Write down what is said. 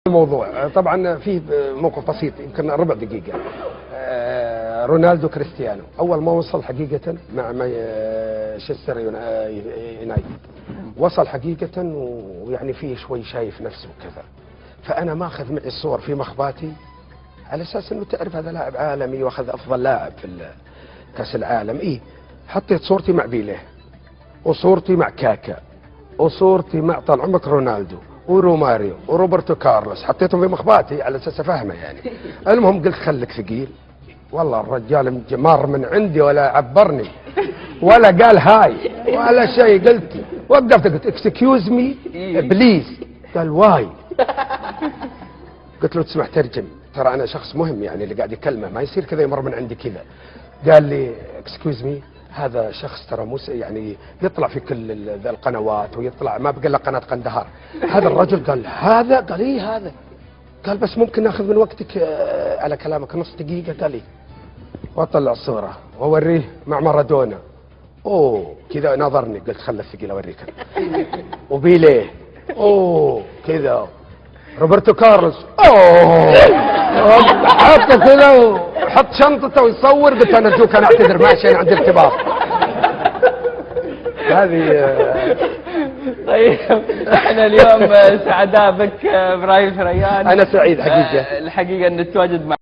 الموضوع طبعا في موقف بسيط يمكن ربع دقيقة. رونالدو كريستيانو أول ما وصل حقيقة مع مانشستر يونايتد وصل حقيقة ويعني فيه شوي شايف نفسه وكذا، فأنا ماخذ معي الصور في مخباتي على أساس أنه تعرف هذا لاعب عالمي وأخذ أفضل لاعب في كأس العالم. حطيت صورتي مع بيليه وصورتي مع كاكا وصورتي مع طال عمرك رونالدو وروماريو وروبرتو كارلوس، حطيتهم في مخباتي على اساس افهمه يعني. المهم قلت خليك ثقيل، والله الرجال مار من عندي ولا عبرني ولا قال هاي ولا شيء. قلت وقفت قلت اكسكيوز مي بليز، قال واي. قلت له تسمح ترجم، ترى انا شخص مهم يعني اللي قاعد يكلمه، ما يصير كذا يمر من عندي كذا. قال لي اكسكيوز مي، هذا شخص ترى يعني يطلع في كل القنوات ويطلع، ما بقى له قناه قندهار. هذا الرجل قال هذا، قال ايه هذا، قال بس ممكن ناخذ من وقتك على كلامك نص دقيقه. قال لي واطلع الصوره واوريه مع مارادونا. اوه كذا نظرني، قلت خله الثقيل اوريك. وبيليه اوه كذا، روبرتو كارلوس اوه، حطه كذا وحط شنطته ويصور. قلت انا ارجوك انا اعتذر ماشي انا عندي ارتباط. هذه طيب احنا اليوم سعداء بك ابراهيم ثريان. انا سعيد حقيقه الحقيقه ان نتواجد مع